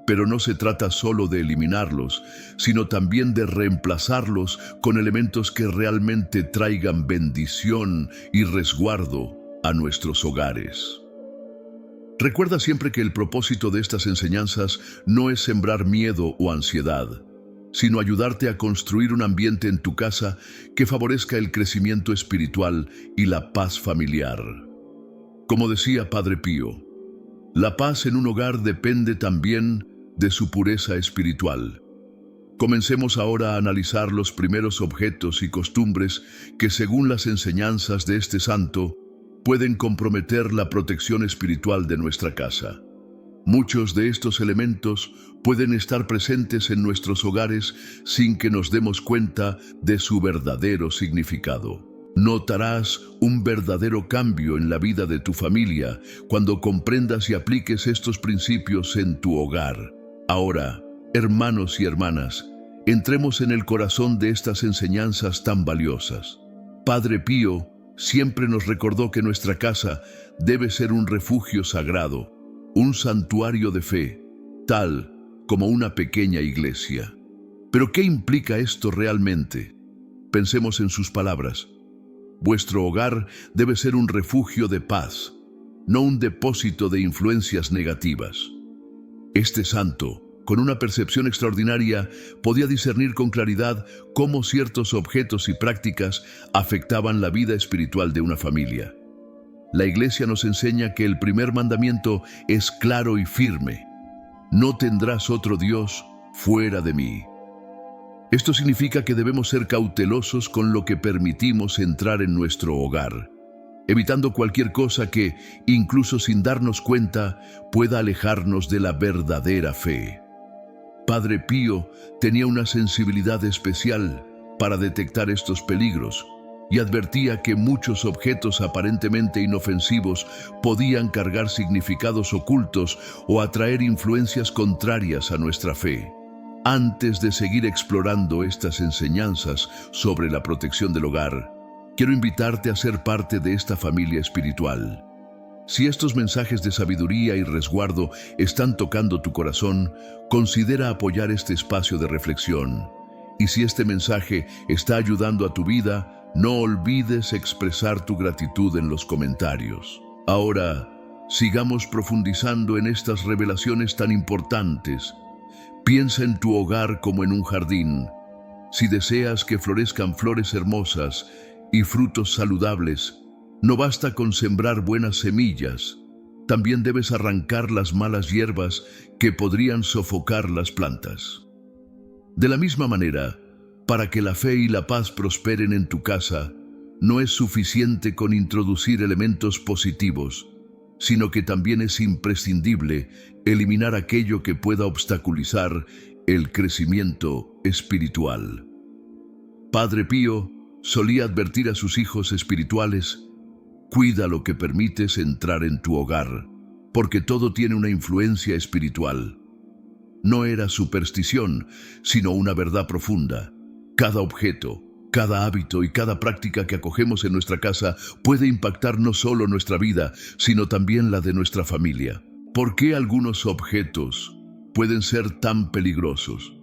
Pero no se trata solo de eliminarlos, sino también de reemplazarlos con elementos que realmente traigan bendición y resguardo a nuestros hogares. Recuerda siempre que el propósito de estas enseñanzas no es sembrar miedo o ansiedad, sino ayudarte a construir un ambiente en tu casa que favorezca el crecimiento espiritual y la paz familiar. Como decía Padre Pío, la paz en un hogar depende también de su pureza espiritual. Comencemos ahora a analizar los primeros objetos y costumbres que, según las enseñanzas de este santo, pueden comprometer la protección espiritual de nuestra casa. Muchos de estos elementos pueden estar presentes en nuestros hogares sin que nos demos cuenta de su verdadero significado. Notarás un verdadero cambio en la vida de tu familia cuando comprendas y apliques estos principios en tu hogar. Ahora, hermanos y hermanas, entremos en el corazón de estas enseñanzas tan valiosas. Padre Pío siempre nos recordó que nuestra casa debe ser un refugio sagrado, un santuario de fe, tal como una pequeña iglesia. ¿Pero qué implica esto realmente? Pensemos en sus palabras. Vuestro hogar debe ser un refugio de paz, no un depósito de influencias negativas. Este santo, con una percepción extraordinaria, podía discernir con claridad cómo ciertos objetos y prácticas afectaban la vida espiritual de una familia. La Iglesia nos enseña que el primer mandamiento es claro y firme: no tendrás otro Dios fuera de mí. Esto significa que debemos ser cautelosos con lo que permitimos entrar en nuestro hogar, evitando cualquier cosa que, incluso sin darnos cuenta, pueda alejarnos de la verdadera fe. Padre Pío tenía una sensibilidad especial para detectar estos peligros y advertía que muchos objetos aparentemente inofensivos podían cargar significados ocultos o atraer influencias contrarias a nuestra fe. Antes de seguir explorando estas enseñanzas sobre la protección del hogar, quiero invitarte a ser parte de esta familia espiritual. Si estos mensajes de sabiduría y resguardo están tocando tu corazón, considera apoyar este espacio de reflexión. Y si este mensaje está ayudando a tu vida, no olvides expresar tu gratitud en los comentarios. Ahora, sigamos profundizando en estas revelaciones tan importantes. Piensa en tu hogar como en un jardín. Si deseas que florezcan flores hermosas y frutos saludables, no basta con sembrar buenas semillas, también debes arrancar las malas hierbas que podrían sofocar las plantas. De la misma manera, para que la fe y la paz prosperen en tu casa, no es suficiente con introducir elementos positivos, sino que también es imprescindible eliminar aquello que pueda obstaculizar el crecimiento espiritual. Padre Pío solía advertir a sus hijos espirituales: cuida lo que permites entrar en tu hogar, porque todo tiene una influencia espiritual. No era superstición, sino una verdad profunda. Cada objeto, cada hábito y cada práctica que acogemos en nuestra casa puede impactar no solo nuestra vida, sino también la de nuestra familia. ¿Por qué algunos objetos pueden ser tan peligrosos?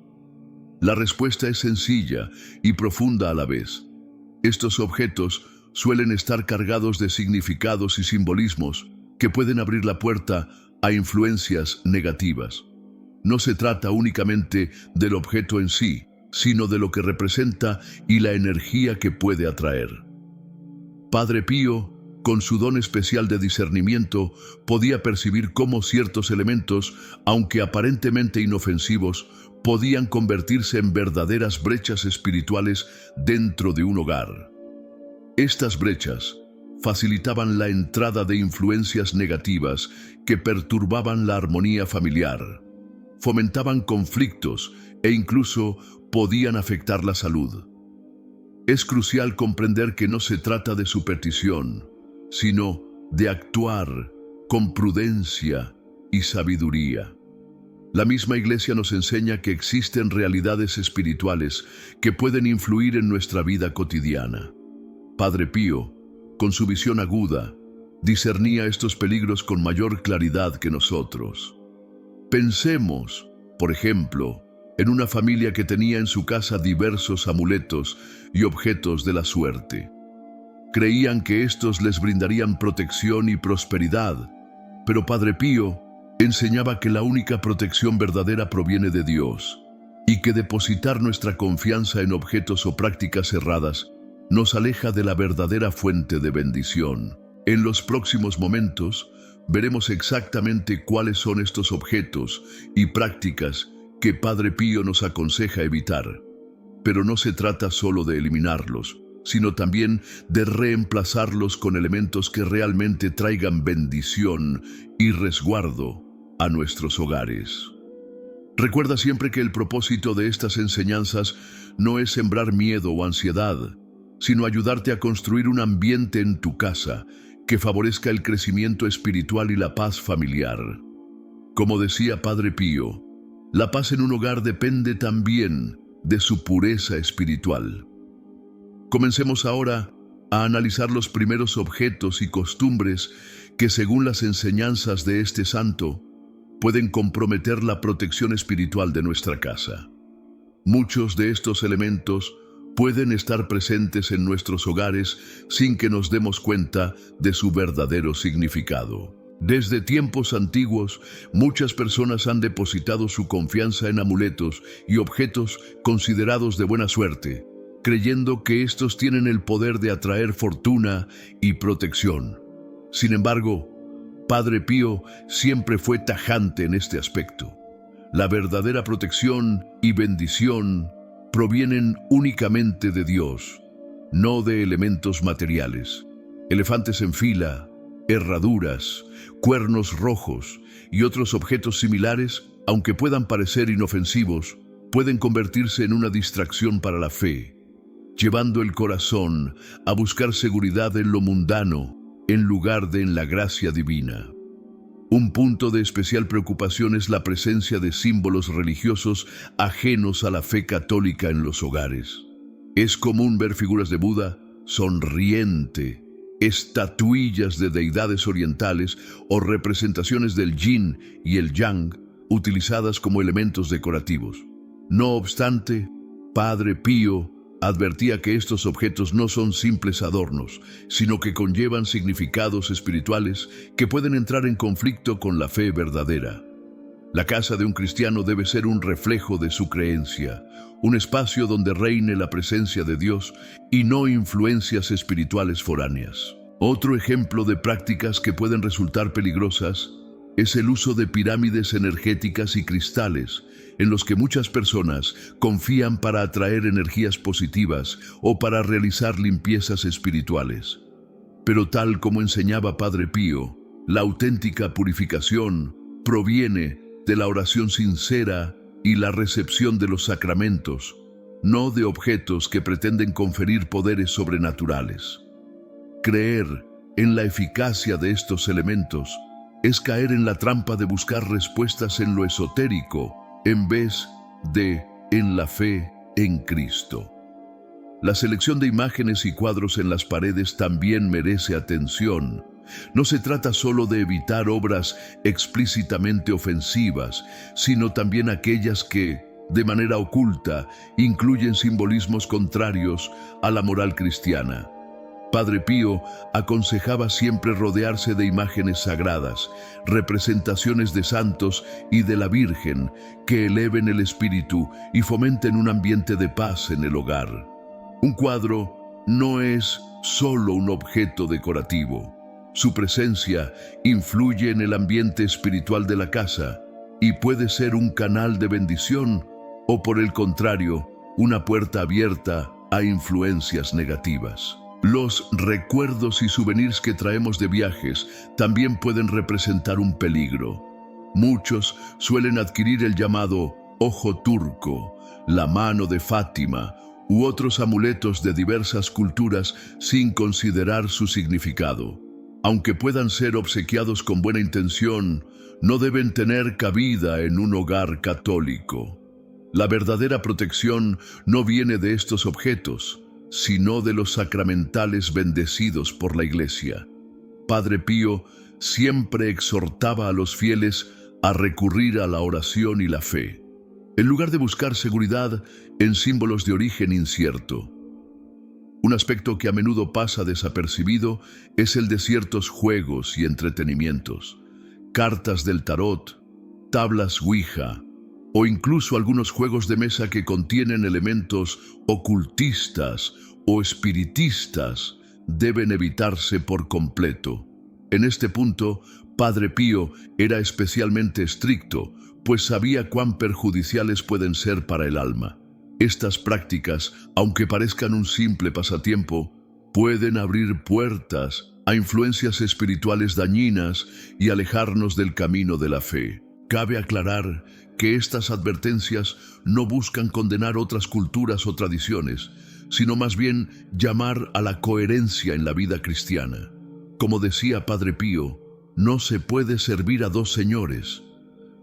La respuesta es sencilla y profunda a la vez. Estos objetos suelen estar cargados de significados y simbolismos que pueden abrir la puerta a influencias negativas. No se trata únicamente del objeto en sí, sino de lo que representa y la energía que puede atraer. Padre Pío, con su don especial de discernimiento, podía percibir cómo ciertos elementos, aunque aparentemente inofensivos, podían convertirse en verdaderas brechas espirituales dentro de un hogar. Estas brechas facilitaban la entrada de influencias negativas que perturbaban la armonía familiar, fomentaban conflictos e incluso podían afectar la salud. Es crucial comprender que no se trata de superstición, sino de actuar con prudencia y sabiduría. La misma Iglesia nos enseña que existen realidades espirituales que pueden influir en nuestra vida cotidiana. Padre Pío, con su visión aguda, discernía estos peligros con mayor claridad que nosotros. Pensemos, por ejemplo, en una familia que tenía en su casa diversos amuletos y objetos de la suerte. Creían que estos les brindarían protección y prosperidad, pero Padre Pío enseñaba que la única protección verdadera proviene de Dios, y que depositar nuestra confianza en objetos o prácticas erradas nos aleja de la verdadera fuente de bendición. En los próximos momentos veremos exactamente cuáles son estos objetos y prácticas que Padre Pío nos aconseja evitar. Pero no se trata solo de eliminarlos, sino también de reemplazarlos con elementos que realmente traigan bendición y resguardo a nuestros hogares. Recuerda siempre que el propósito de estas enseñanzas no es sembrar miedo o ansiedad, sino ayudarte a construir un ambiente en tu casa que favorezca el crecimiento espiritual y la paz familiar. Como decía Padre Pío, la paz en un hogar depende también de su pureza espiritual. Comencemos ahora a analizar los primeros objetos y costumbres que, según las enseñanzas de este santo, pueden comprometer la protección espiritual de nuestra casa. Muchos de estos elementos pueden estar presentes en nuestros hogares sin que nos demos cuenta de su verdadero significado. Desde tiempos antiguos, muchas personas han depositado su confianza en amuletos y objetos considerados de buena suerte, creyendo que estos tienen el poder de atraer fortuna y protección. Sin embargo, Padre Pío siempre fue tajante en este aspecto. La verdadera protección y bendición provienen únicamente de Dios, no de elementos materiales. Elefantes en fila, herraduras, cuernos rojos y otros objetos similares, aunque puedan parecer inofensivos, pueden convertirse en una distracción para la fe, llevando el corazón a buscar seguridad en lo mundano en lugar de en la gracia divina. Un punto de especial preocupación es la presencia de símbolos religiosos ajenos a la fe católica en los hogares. Es común ver figuras de Buda sonriente, estatuillas de deidades orientales o representaciones del yin y el yang utilizadas como elementos decorativos. No obstante, Padre Pío advertía que estos objetos no son simples adornos, sino que conllevan significados espirituales que pueden entrar en conflicto con la fe verdadera. La casa de un cristiano debe ser un reflejo de su creencia, un espacio donde reine la presencia de Dios y no influencias espirituales foráneas. Otro ejemplo de prácticas que pueden resultar peligrosas es el uso de pirámides energéticas y cristales, en los que muchas personas confían para atraer energías positivas o para realizar limpiezas espirituales. Pero tal como enseñaba Padre Pío, la auténtica purificación proviene de la oración sincera y la recepción de los sacramentos, no de objetos que pretenden conferir poderes sobrenaturales. Creer en la eficacia de estos elementos es caer en la trampa de buscar respuestas en lo esotérico en vez de en la fe en Cristo. La selección de imágenes y cuadros en las paredes también merece atención. No se trata solo de evitar obras explícitamente ofensivas, sino también aquellas que, de manera oculta, incluyen simbolismos contrarios a la moral cristiana. Padre Pío aconsejaba siempre rodearse de imágenes sagradas, representaciones de santos y de la Virgen que eleven el espíritu y fomenten un ambiente de paz en el hogar. Un cuadro no es solo un objeto decorativo. Su presencia influye en el ambiente espiritual de la casa y puede ser un canal de bendición o, por el contrario, una puerta abierta a influencias negativas. Los recuerdos y souvenirs que traemos de viajes también pueden representar un peligro. Muchos suelen adquirir el llamado ojo turco, la mano de Fátima u otros amuletos de diversas culturas sin considerar su significado. Aunque puedan ser obsequiados con buena intención, no deben tener cabida en un hogar católico. La verdadera protección no viene de estos objetos, sino de los sacramentales bendecidos por la Iglesia. Padre Pío siempre exhortaba a los fieles a recurrir a la oración y la fe, en lugar de buscar seguridad en símbolos de origen incierto. Un aspecto que a menudo pasa desapercibido es el de ciertos juegos y entretenimientos, cartas del tarot, tablas Ouija, o incluso algunos juegos de mesa que contienen elementos ocultistas o espiritistas deben evitarse por completo. En este punto, Padre Pío era especialmente estricto, pues sabía cuán perjudiciales pueden ser para el alma. Estas prácticas, aunque parezcan un simple pasatiempo, pueden abrir puertas a influencias espirituales dañinas y alejarnos del camino de la fe. Cabe aclarar que estas advertencias no buscan condenar otras culturas o tradiciones, sino más bien llamar a la coherencia en la vida cristiana. Como decía Padre Pío, no se puede servir a dos señores.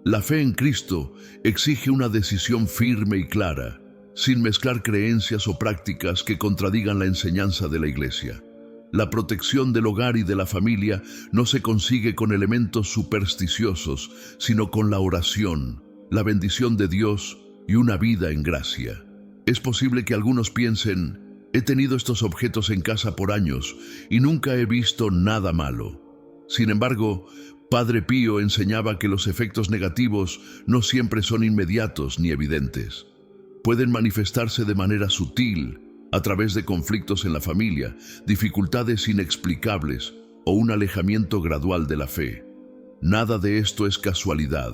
La fe en Cristo exige una decisión firme y clara, sin mezclar creencias o prácticas que contradigan la enseñanza de la Iglesia. La protección del hogar y de la familia no se consigue con elementos supersticiosos, sino con la oración, la bendición de Dios y una vida en gracia. Es posible que algunos piensen, he tenido estos objetos en casa por años y nunca he visto nada malo. Sin embargo, Padre Pío enseñaba que los efectos negativos no siempre son inmediatos ni evidentes. Pueden manifestarse de manera sutil, a través de conflictos en la familia, dificultades inexplicables o un alejamiento gradual de la fe. Nada de esto es casualidad.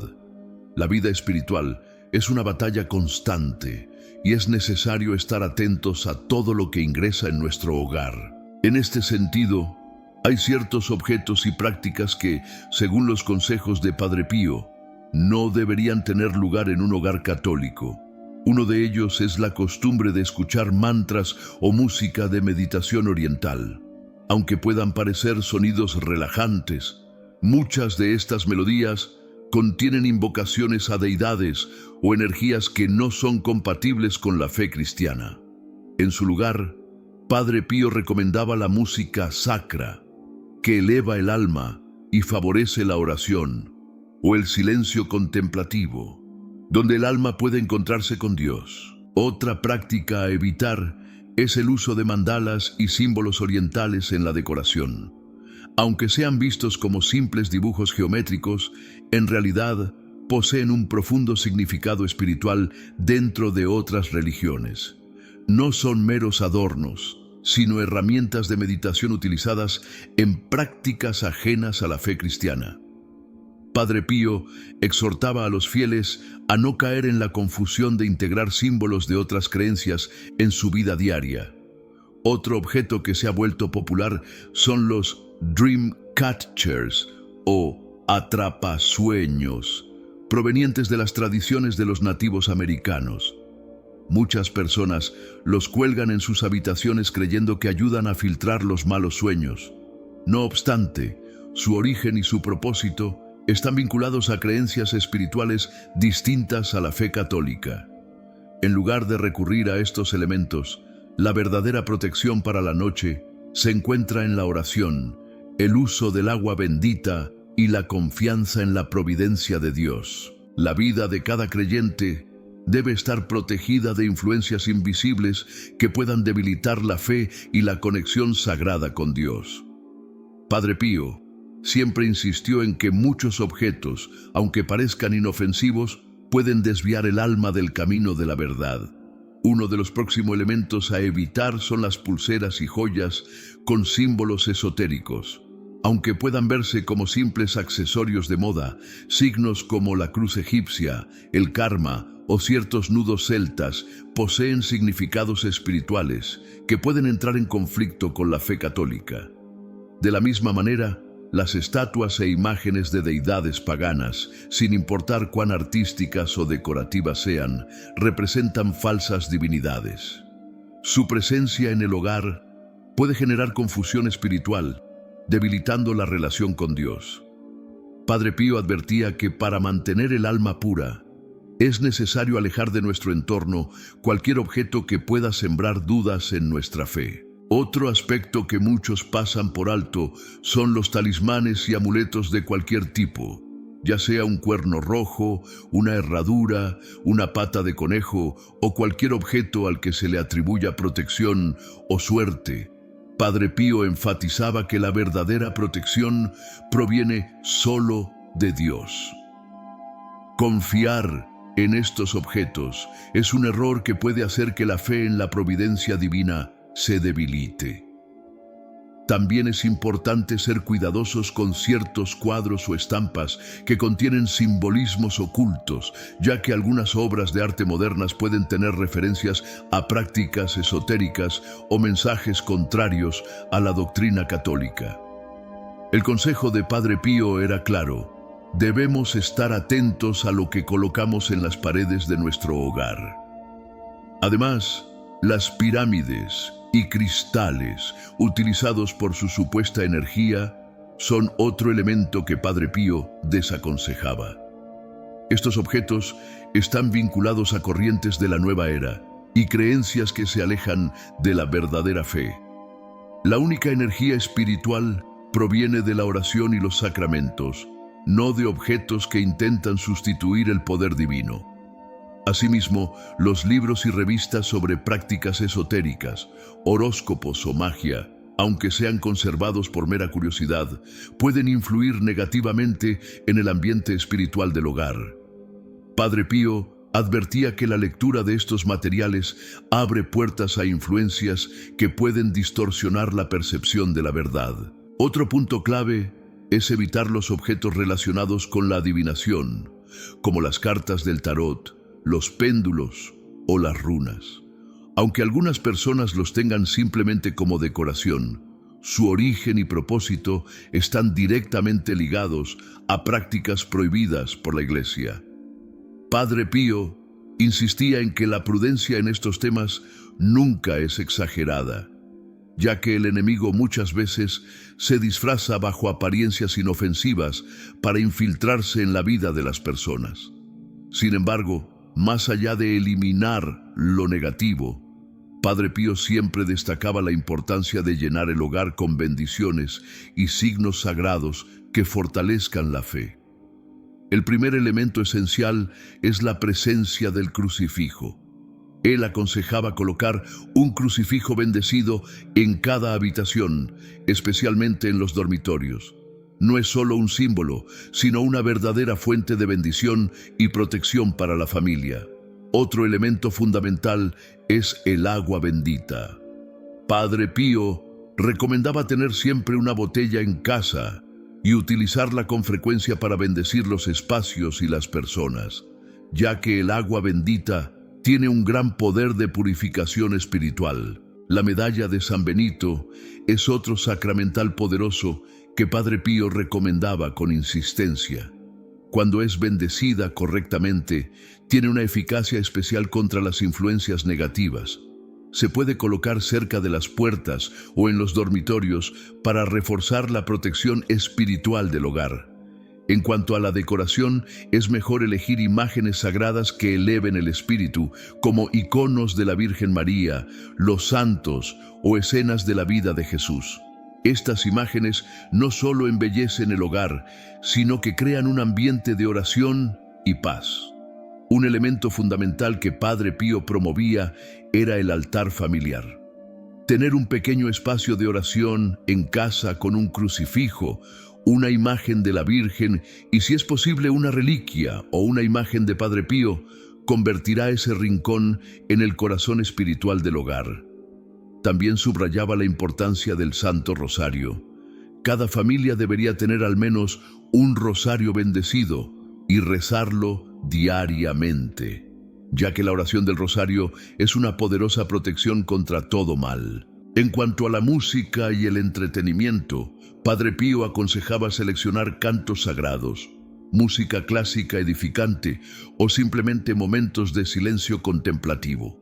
La vida espiritual es una batalla constante y es necesario estar atentos a todo lo que ingresa en nuestro hogar. En este sentido, hay ciertos objetos y prácticas que, según los consejos de Padre Pío, no deberían tener lugar en un hogar católico. Uno de ellos es la costumbre de escuchar mantras o música de meditación oriental. Aunque puedan parecer sonidos relajantes, muchas de estas melodías contienen invocaciones a deidades o energías que no son compatibles con la fe cristiana. En su lugar, Padre Pío recomendaba la música sacra, que eleva el alma y favorece la oración, o el silencio contemplativo, donde el alma puede encontrarse con Dios. Otra práctica a evitar es el uso de mandalas y símbolos orientales en la decoración. Aunque sean vistos como simples dibujos geométricos, en realidad poseen un profundo significado espiritual dentro de otras religiones. No son meros adornos, sino herramientas de meditación utilizadas en prácticas ajenas a la fe cristiana. Padre Pío exhortaba a los fieles a no caer en la confusión de integrar símbolos de otras creencias en su vida diaria. Otro objeto que se ha vuelto popular son los dream catchers o atrapasueños, provenientes de las tradiciones de los nativos americanos. Muchas personas los cuelgan en sus habitaciones creyendo que ayudan a filtrar los malos sueños. No obstante, su origen y su propósito están vinculados a creencias espirituales distintas a la fe católica. En lugar de recurrir a estos elementos, la verdadera protección para la noche se encuentra en la oración, el uso del agua bendita y la confianza en la providencia de Dios. La vida de cada creyente debe estar protegida de influencias invisibles que puedan debilitar la fe y la conexión sagrada con Dios. Padre Pío siempre insistió en que muchos objetos, aunque parezcan inofensivos, pueden desviar el alma del camino de la verdad. Uno de los próximos elementos a evitar son las pulseras y joyas con símbolos esotéricos. Aunque puedan verse como simples accesorios de moda, signos como la cruz egipcia, el karma o ciertos nudos celtas poseen significados espirituales que pueden entrar en conflicto con la fe católica. De la misma manera, las estatuas e imágenes de deidades paganas, sin importar cuán artísticas o decorativas sean, representan falsas divinidades. Su presencia en el hogar puede generar confusión espiritual, debilitando la relación con Dios. Padre Pío advertía que para mantener el alma pura, es necesario alejar de nuestro entorno cualquier objeto que pueda sembrar dudas en nuestra fe. Otro aspecto que muchos pasan por alto son los talismanes y amuletos de cualquier tipo, ya sea un cuerno rojo, una herradura, una pata de conejo o cualquier objeto al que se le atribuya protección o suerte. Padre Pío enfatizaba que la verdadera protección proviene solo de Dios. Confiar en estos objetos es un error que puede hacer que la fe en la providencia divina se debilite. También es importante ser cuidadosos con ciertos cuadros o estampas que contienen simbolismos ocultos, ya que algunas obras de arte modernas pueden tener referencias a prácticas esotéricas o mensajes contrarios a la doctrina católica. El consejo de Padre Pío era claro: debemos estar atentos a lo que colocamos en las paredes de nuestro hogar. Además, las pirámides y cristales utilizados por su supuesta energía son otro elemento que Padre Pío desaconsejaba. Estos objetos están vinculados a corrientes de la nueva era y creencias que se alejan de la verdadera fe. La única energía espiritual proviene de la oración y los sacramentos, no de objetos que intentan sustituir el poder divino. Asimismo, los libros y revistas sobre prácticas esotéricas, horóscopos o magia, aunque sean conservados por mera curiosidad, pueden influir negativamente en el ambiente espiritual del hogar. Padre Pío advertía que la lectura de estos materiales abre puertas a influencias que pueden distorsionar la percepción de la verdad. Otro punto clave es evitar los objetos relacionados con la adivinación, como las cartas del tarot, los péndulos o las runas. Aunque algunas personas los tengan simplemente como decoración, su origen y propósito están directamente ligados a prácticas prohibidas por la Iglesia. Padre Pío insistía en que la prudencia en estos temas nunca es exagerada, ya que el enemigo muchas veces se disfraza bajo apariencias inofensivas para infiltrarse en la vida de las personas. Sin embargo, más allá de eliminar lo negativo, Padre Pío siempre destacaba la importancia de llenar el hogar con bendiciones y signos sagrados que fortalezcan la fe. El primer elemento esencial es la presencia del crucifijo. Él aconsejaba colocar un crucifijo bendecido en cada habitación, especialmente en los dormitorios. No es solo un símbolo, sino una verdadera fuente de bendición y protección para la familia. Otro elemento fundamental es el agua bendita. Padre Pío recomendaba tener siempre una botella en casa y utilizarla con frecuencia para bendecir los espacios y las personas, ya que el agua bendita tiene un gran poder de purificación espiritual. La medalla de San Benito es otro sacramental poderoso que Padre Pío recomendaba con insistencia. cuando es bendecida correctamente, tiene una eficacia especial contra las influencias negativas. Se puede colocar cerca de las puertas o en los dormitorios para reforzar la protección espiritual del hogar. En cuanto a la decoración, es mejor elegir imágenes sagradas que eleven el espíritu, como iconos de la Virgen María, los santos o escenas de la vida de Jesús. Estas imágenes no solo embellecen el hogar, sino que crean un ambiente de oración y paz. Un elemento fundamental que Padre Pío promovía era el altar familiar. Tener un pequeño espacio de oración en casa con un crucifijo, una imagen de la Virgen y, si es posible, una reliquia o una imagen de Padre Pío, convertirá ese rincón en el corazón espiritual del hogar. También subrayaba la importancia del Santo Rosario. Cada familia debería tener al menos un rosario bendecido y rezarlo diariamente, ya que la oración del rosario es una poderosa protección contra todo mal. En cuanto a la música y el entretenimiento, Padre Pío aconsejaba seleccionar cantos sagrados, música clásica edificante o simplemente momentos de silencio contemplativo.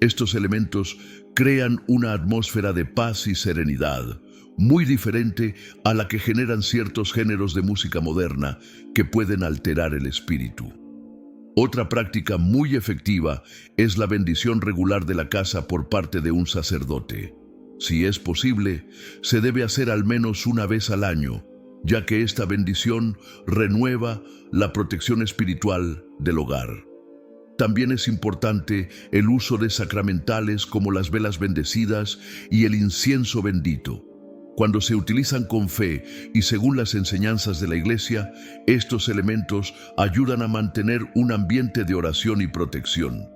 Estos elementos crean una atmósfera de paz y serenidad, muy diferente a la que generan ciertos géneros de música moderna que pueden alterar el espíritu. Otra práctica muy efectiva es la bendición regular de la casa por parte de un sacerdote. Si es posible, se debe hacer al menos una vez al año, ya que esta bendición renueva la protección espiritual del hogar. También es importante el uso de sacramentales como las velas bendecidas y el incienso bendito. Cuando se utilizan con fe y según las enseñanzas de la Iglesia, estos elementos ayudan a mantener un ambiente de oración y protección.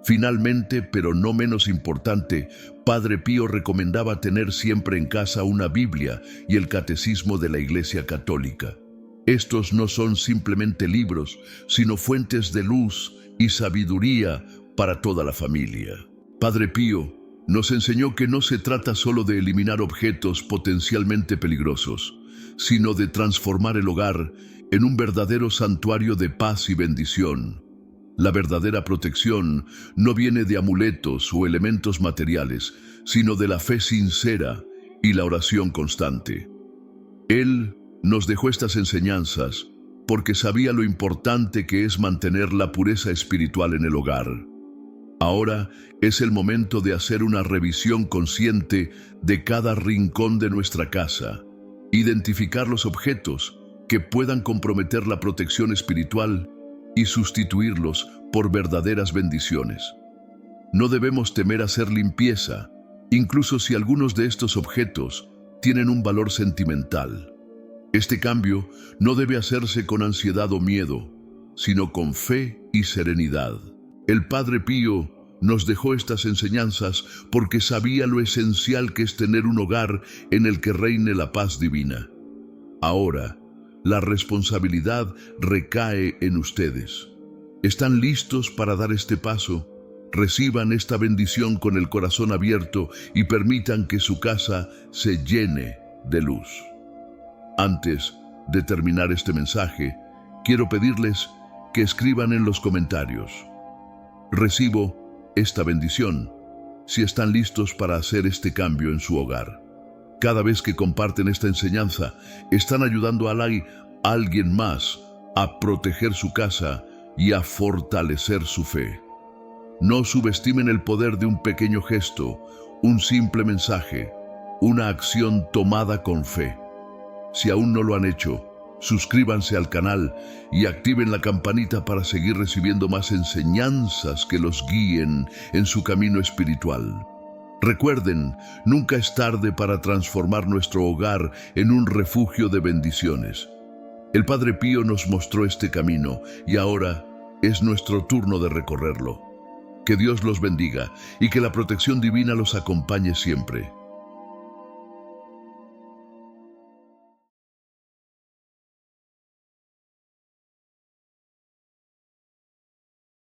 Finalmente, pero no menos importante, Padre Pío recomendaba tener siempre en casa una Biblia y el Catecismo de la Iglesia Católica. Estos no son simplemente libros, sino fuentes de luz y sabiduría para toda la familia. Padre Pío nos enseñó que no se trata solo de eliminar objetos potencialmente peligrosos, sino de transformar el hogar en un verdadero santuario de paz y bendición. La verdadera protección no viene de amuletos o elementos materiales, sino de la fe sincera y la oración constante. Él nos dejó estas enseñanzas porque sabía lo importante que es mantener la pureza espiritual en el hogar. Ahora es el momento de hacer una revisión consciente de cada rincón de nuestra casa, identificar los objetos que puedan comprometer la protección espiritual y sustituirlos por verdaderas bendiciones. No debemos temer hacer limpieza, incluso si algunos de estos objetos tienen un valor sentimental. Este cambio no debe hacerse con ansiedad o miedo, sino con fe y serenidad. El Padre Pío nos dejó estas enseñanzas porque sabía lo esencial que es tener un hogar en el que reine la paz divina. Ahora, la responsabilidad recae en ustedes. ¿Están listos para dar este paso? Reciban esta bendición con el corazón abierto y permitan que su casa se llene de luz. Antes de terminar este mensaje, quiero pedirles que escriban en los comentarios: recibo esta bendición, si están listos para hacer este cambio en su hogar. Cada vez que comparten esta enseñanza, están ayudando a alguien más a proteger su casa y a fortalecer su fe. No subestimen el poder de un pequeño gesto, un simple mensaje, una acción tomada con fe. Si aún no lo han hecho, suscríbanse al canal y activen la campanita para seguir recibiendo más enseñanzas que los guíen en su camino espiritual. Recuerden, nunca es tarde para transformar nuestro hogar en un refugio de bendiciones. El Padre Pío nos mostró este camino y ahora es nuestro turno de recorrerlo. Que Dios los bendiga y que la protección divina los acompañe siempre.